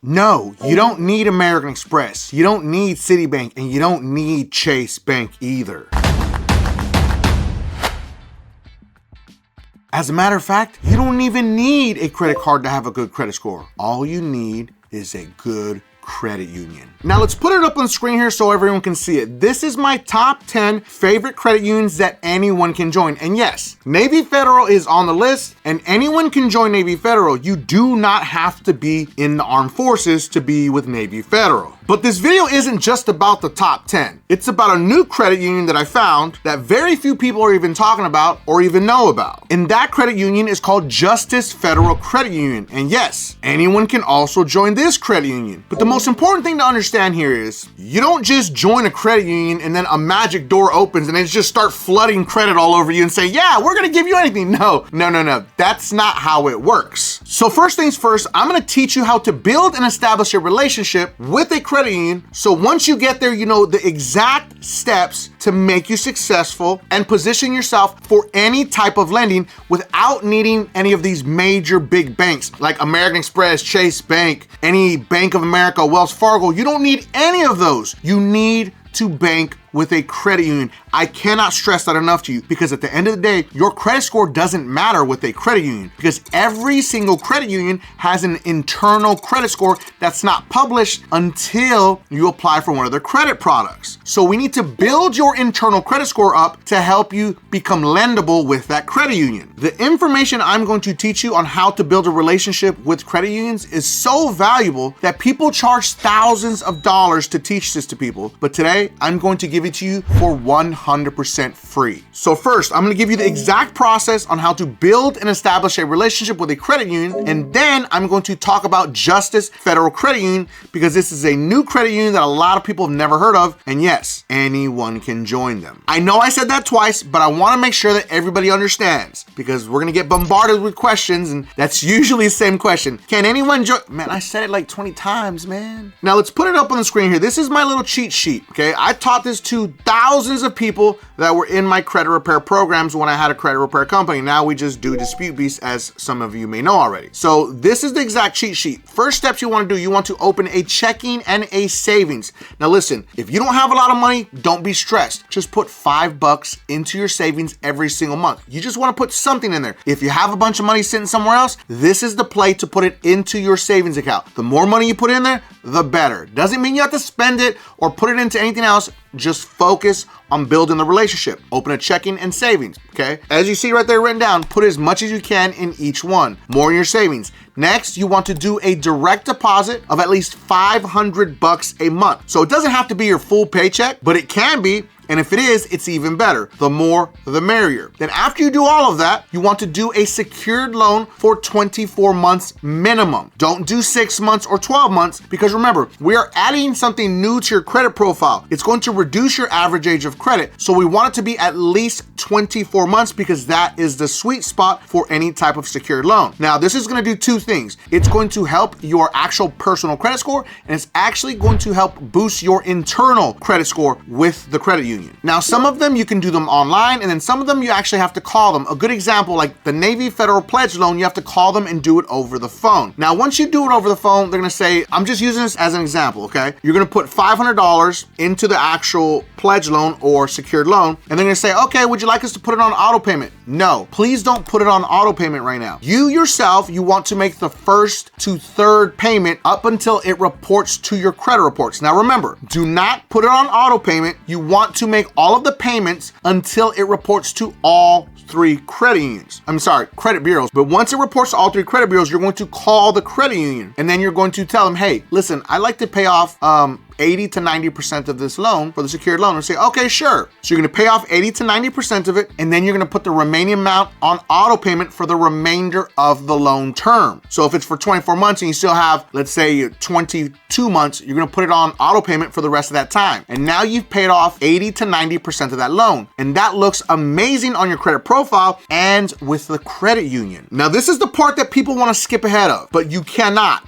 No, you don't need American Express, you don't need Citibank, and you don't need Chase Bank either. As a matter of fact, you don't even need a credit card to have a good credit score. All you need is a good credit union. Now let's put it up on the screen here so everyone can see it. This is my top 10 favorite credit unions that anyone can join. And yes, Navy Federal is on the list, and anyone can join Navy Federal. You do not have to be in the armed forces to be with Navy Federal. But this video isn't just about the top 10. It's about a new credit union that I found that very few people are even talking about or even know about. And that credit union is called Justice Federal Credit Union. And yes, anyone can also join this credit union. But the most important thing to understand here is you don't just join a credit union and then a magic door opens and they just start flooding credit all over you and say, yeah, we're gonna give you anything. No. That's not how it works. So first things first, I'm gonna teach you how to build and establish a relationship with a credit union. So once you get there, you know the exact steps to make you successful and position yourself for any type of lending without needing any of these major big banks like American Express, Chase Bank, any Bank of America, Wells Fargo. You don't need any of those. You need to bank with a credit union. I cannot stress that enough to you, because at the end of the day, your credit score doesn't matter with a credit union, because every single credit union has an internal credit score that's not published until you apply for one of their credit products. So we need to build your internal credit score up to help you become lendable with that credit union. The information I'm going to teach you on how to build a relationship with credit unions is so valuable that people charge thousands of dollars to teach this to people. But today, I'm going to give it to you for 100% free. So first, I'm gonna give you the exact process on how to build and establish a relationship with a credit union, and then I'm going to talk about Justice Federal Credit Union, because this is a new credit union that a lot of people have never heard of, and yes, anyone can join them. I know I said that twice, but I wanna make sure that everybody understands, because we're gonna get bombarded with questions, and that's usually the same question. Can anyone join? Man, I said it like 20 times, man. Now let's put it up on the screen here. This is my little cheat sheet, okay? I taught this to thousands of people that were in my credit repair programs when I had a credit repair company. Now we just do Dispute Beast, as some of you may know already. So this is the exact cheat sheet. First steps you want to do, you want to open a checking and a savings. Now listen, if you don't have a lot of money, don't be stressed. Just put $5 into your savings every single month. You just want to put something in there. If you have a bunch of money sitting somewhere else, this is the play to put it into your savings account. The more money you put in there, the better. Doesn't mean you have to spend it or put it into anything else. Just focus on building the relationship. Open a checking and savings, okay? As you see right there written down, put as much as you can in each one. More in your savings. Next, you want to do a direct deposit of at least $500 a month. So it doesn't have to be your full paycheck, but it can be. And if it is, it's even better. The more, the merrier. Then after you do all of that, you want to do a secured loan for 24 months minimum. Don't do 6 months or 12 months, because remember, we are adding something new to your credit profile. It's going to reduce your average age of credit. So we want it to be at least 24 months, because that is the sweet spot for any type of secured loan. Now, this is gonna do two things. It's going to help your actual personal credit score, and it's actually going to help boost your internal credit score with the credit union. Now, some of them you can do them online, and then some of them you actually have to call them. A good example, like the Navy Federal Pledge Loan, you have to call them and do it over the phone. Now, once you do it over the phone, they're gonna say, I'm just using this as an example, okay? You're gonna put $500 into the actual pledge loan or secured loan, and they're gonna say, okay, would you like us to put it on auto payment? No, please don't put it on auto payment right now. You yourself, you want to make the first to third payment up until it reports to your credit reports. Now remember, do not put it on auto payment. You want to make all of the payments until it reports to all three credit unions. Credit bureaus. But once it reports to all three credit bureaus, you're going to call the credit union, and then you're going to tell them, hey, listen, I'd like to pay off 80 to 90% of this loan for the secured loan, and say, okay, sure. So you're gonna pay off 80 to 90% of it, and then you're gonna put the remaining amount on auto payment for the remainder of the loan term. So if it's for 24 months and you still have, let's say 22 months, you're gonna put it on auto payment for the rest of that time. And now you've paid off 80 to 90% of that loan. And that looks amazing on your credit profile and with the credit union. Now, this is the part that people wanna skip ahead of, but you cannot,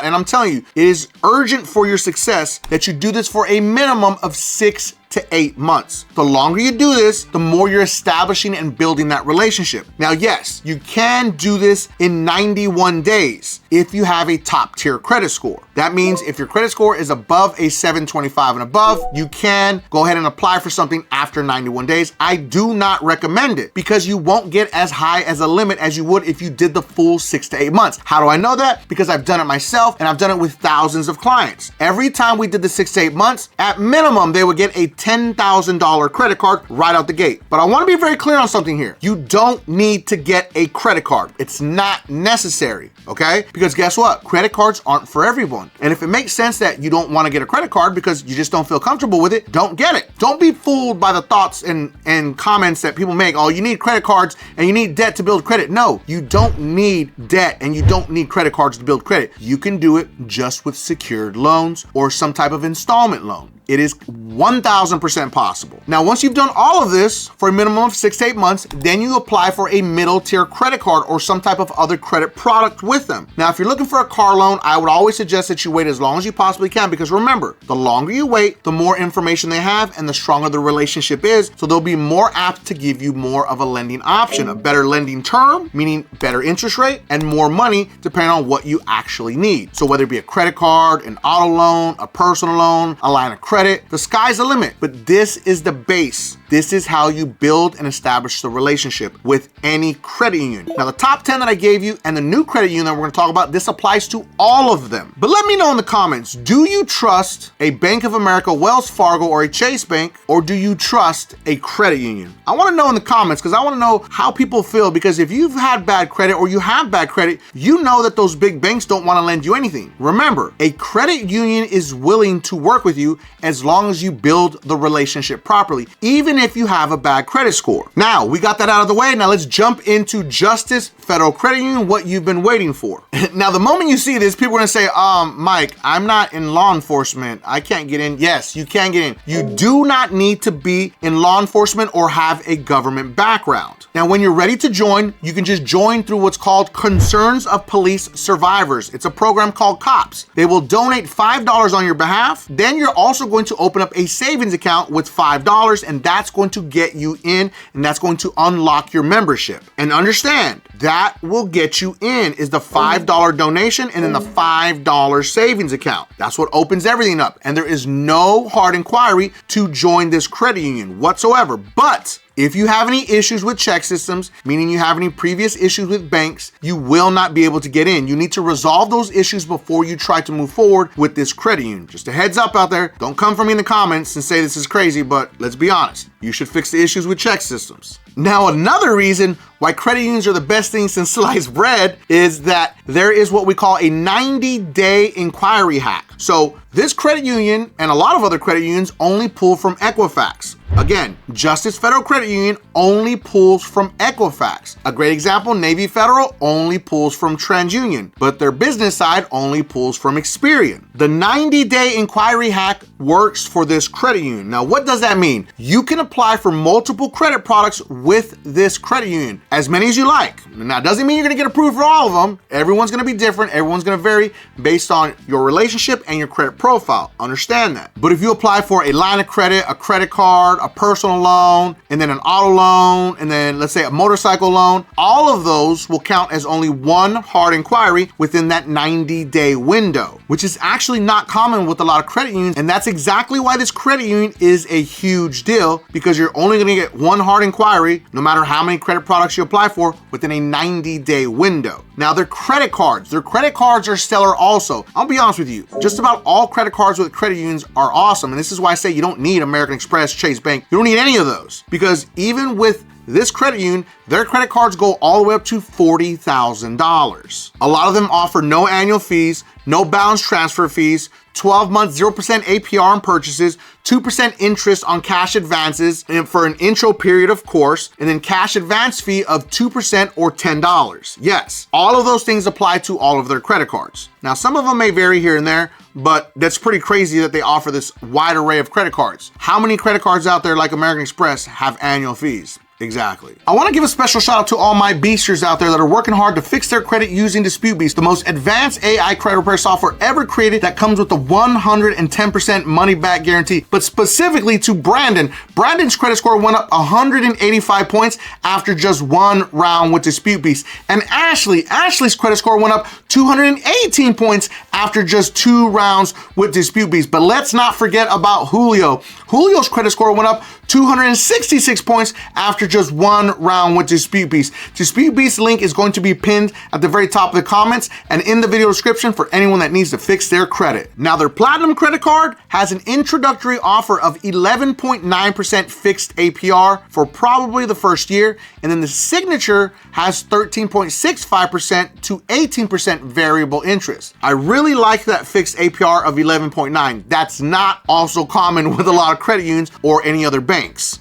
and I'm telling you, it is urgent for your success that you do this for a minimum of 6 to 8 months. The longer you do this, the more you're establishing and building that relationship. Now, yes, you can do this in 91 days if you have a top tier credit score. That means if your credit score is above a 725 and above, you can go ahead and apply for something after 91 days. I do not recommend it because you won't get as high as a limit as you would if you did the full 6 to 8 months. How do I know that? Because I've done it myself and I've done it with thousands of clients. Every time we did the 6 to 8 months, at minimum, they would get a $10,000 credit card right out the gate. But I want to be very clear on something here. You don't need to get a credit card. It's not necessary, okay? Because guess what? Credit cards aren't for everyone. And if it makes sense that you don't want to get a credit card because you just don't feel comfortable with it, don't get it. Don't be fooled by the thoughts and comments that people make. Oh, you need credit cards and you need debt to build credit. No, you don't need debt and you don't need credit cards to build credit. You can do it just with secured loans or some type of installment loan. It is 1000% possible. Now, once you've done all of this for a minimum of 6 to 8 months, then you apply for a middle tier credit card or some type of other credit product with them. Now, if you're looking for a car loan, I would always suggest that you wait as long as you possibly can because remember, the longer you wait, the more information they have and the stronger the relationship is. So they'll be more apt to give you more of a lending option, a better lending term, meaning better interest rate and more money depending on what you actually need. So whether it be a credit card, an auto loan, a personal loan, a line of credit, the sky's the limit, but this is the base. This is how you build and establish the relationship with any credit union. Now, the top 10 that I gave you and the new credit union that we're gonna talk about, this applies to all of them. But let me know in the comments, do you trust a Bank of America, Wells Fargo, or a Chase Bank, or do you trust a credit union? I wanna know in the comments because I wanna know how people feel because if you've had bad credit or you have bad credit, you know that those big banks don't wanna lend you anything. Remember, a credit union is willing to work with you as long as you build the relationship properly, even if you have a bad credit score. Now, we got that out of the way. Now let's jump into Justice Federal Credit Union, what you've been waiting for. Now, the moment you see this, people are gonna say, Mike, I'm not in law enforcement. I can't get in. Yes, you can get in. You do not need to be in law enforcement or have a government background. Now, when you're ready to join, you can just join through what's called Concerns of Police Survivors. It's a program called COPS. They will donate $5 on your behalf. Then you're also going to open up a savings account with $5, and that's going to get you in, and that's going to unlock your membership. And understand, that will get you in is the $5 donation and then the $5 savings account. That's what opens everything up. And there is no hard inquiry to join this credit union whatsoever. But if you have any issues with check systems, meaning you have any previous issues with banks, you will not be able to get in. You need to resolve those issues before you try to move forward with this credit union. Just a heads up out there, don't come for me in the comments and say this is crazy, but let's be honest. You should fix the issues with check systems. Now, another reason why credit unions are the best thing since sliced bread is that there is what we call a 90-day inquiry hack. So this credit union and a lot of other credit unions only pull from Equifax. Again, Justice Federal Credit Union only pulls from Equifax. A great example, Navy Federal only pulls from TransUnion, but their business side only pulls from Experian. The 90-day inquiry hack works for this credit union. Now, what does that mean? You can apply for multiple credit products with this credit union, as many as you like. Now, it doesn't mean you're gonna get approved for all of them. Everyone's gonna be different. Everyone's gonna vary based on your relationship and your credit profile. Understand that. But if you apply for a line of credit, a credit card, a personal loan, and then an auto loan, and then let's say a motorcycle loan, all of those will count as only one hard inquiry within that 90-day window, which is actually not common with a lot of credit unions. And that's exactly why this credit union is a huge deal, because you're only gonna get one hard inquiry no matter how many credit products you apply for within a 90-day window. Now, their credit cards are stellar also. I'll be honest with you, just about all credit cards with credit unions are awesome. And this is why I say you don't need American Express, Chase Bank. You don't need any of those, because even with this credit union, their credit cards go all the way up to $40,000. A lot of them offer no annual fees, no balance transfer fees, 12 months, 0% APR on purchases, 2% interest on cash advances, and for an intro period, of course, and then cash advance fee of 2% or $10. Yes, all of those things apply to all of their credit cards. Now, some of them may vary here and there, but that's pretty crazy that they offer this wide array of credit cards. How many credit cards out there like American Express have annual fees? Exactly. I want to give a special shout out to all my beasters out there that are working hard to fix their credit using Dispute Beast, the most advanced AI credit repair software ever created that comes with the 110% money back guarantee. But specifically to Brandon, Brandon's credit score went up 185 points after just one round with Dispute Beast. And Ashley's credit score went up 218 points after just 2 rounds with Dispute Beast. But let's not forget about Julio. Julio's credit score went up 266 points after just 1 round with Dispute Beast. Dispute Beast link is going to be pinned at the very top of the comments and in the video description for anyone that needs to fix their credit. Now, their Platinum credit card has an introductory offer of 11.9% fixed APR for probably the first year, and then the Signature has 13.65% to 18% variable interest. I really like that fixed APR of 11.9. That's not also common with a lot of credit unions or any other banks.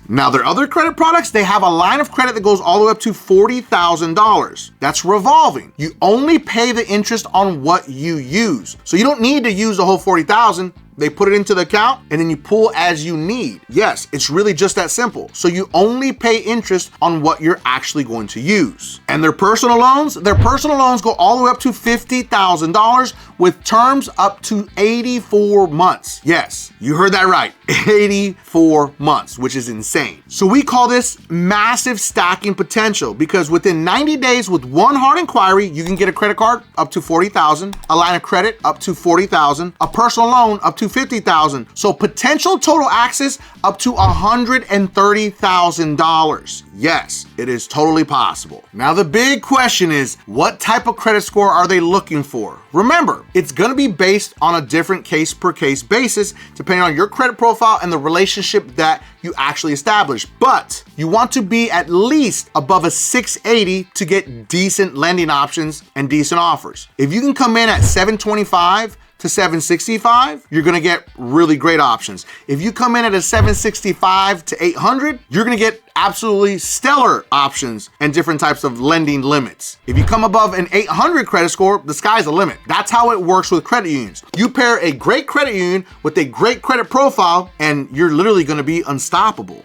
Now, their other credit products, they have a line of credit that goes all the way up to $40,000. That's revolving. You only pay the interest on what you use. So you don't need to use the whole $40,000. They put it into the account and then you pull as you need. Yes, it's really just that simple. So you only pay interest on what you're actually going to use. And their personal loans go all the way up to $50,000 with terms up to 84 months. Yes, you heard that right. 84 months, which is insane. So we call this massive stacking potential because within 90 days with one hard inquiry, you can get a credit card up to $40,000, a line of credit up to $40,000, a personal loan up to $50,000. So potential total access up to $130,000. Yes, it is totally possible. Now the big question is, what type of credit score are they looking for? Remember, it's gonna be based on a different case per case basis, depending on your credit profile and the relationship that you actually establish. But you want to be at least above a 680 to get decent lending options and decent offers. If you can come in at 725 to 765, you're gonna get really great options. If you come in at a 765 to 800, you're gonna get absolutely stellar options and different types of lending limits. If you come above an 800 credit score, the sky's the limit. That's how it works with credit unions. You pair a great credit union with a great credit profile and you're literally gonna be unstoppable.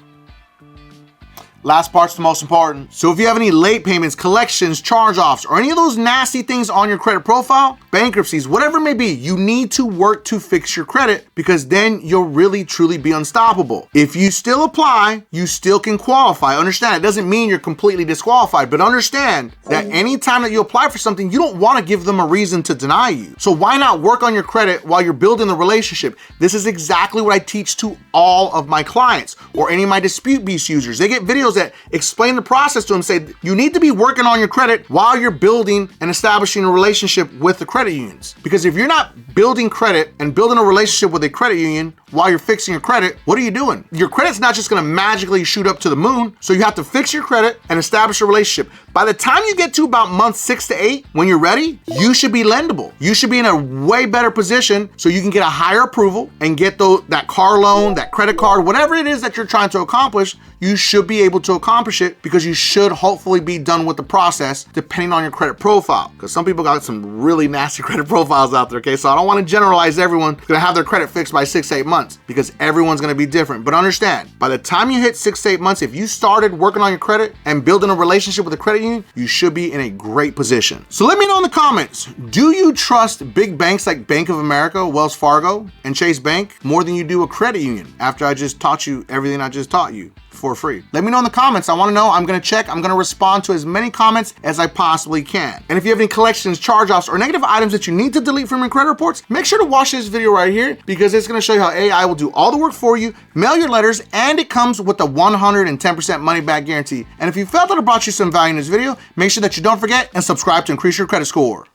Last part's the most important. So if you have any late payments, collections, charge-offs, or any of those nasty things on your credit profile, bankruptcies, whatever it may be, you need to work to fix your credit because then you'll really truly be unstoppable. If you still apply, you still can qualify. Understand, it doesn't mean you're completely disqualified, but understand that anytime that you apply for something, you don't want to give them a reason to deny you. So why not work on your credit while you're building the relationship? This is exactly what I teach to all of my clients or any of my Dispute Beast users. They get videos that explain the process to them, say you need to be working on your credit while you're building and establishing a relationship with the credit unions. Because if you're not building credit and building a relationship with a credit union while you're fixing your credit, what are you doing? Your credit's not just gonna magically shoot up to the moon, so you have to fix your credit and establish a relationship. By the time you get to about month 6 to 8, when you're ready, you should be lendable. You should be in a way better position so you can get a higher approval and get that car loan, that credit card, whatever it is that you're trying to accomplish, you should be able to accomplish it because you should hopefully be done with the process depending on your credit profile. Because some people got some really nasty credit profiles out there, okay? So I don't want to generalize everyone gonna have their credit fixed by 6 to 8 months because everyone's gonna be different. But understand, by the time you hit 6 to 8 months, if you started working on your credit and building a relationship with a credit union, you should be in a great position. So let me know in the comments, do you trust big banks like Bank of America, Wells Fargo, and Chase Bank more than you do a credit union after I just taught you everything I just taught you for free? Let me know in the comments. I want to know. I'm going to check. I'm going to respond to as many comments as I possibly can. And if you have any collections, charge-offs, or negative items that you need to delete from your credit reports, make sure to watch this video right here because it's going to show you how AI will do all the work for you, mail your letters, and it comes with a 110% money back guarantee. And if you felt that it brought you some value in this video, make sure that you don't forget and subscribe to increase your credit score.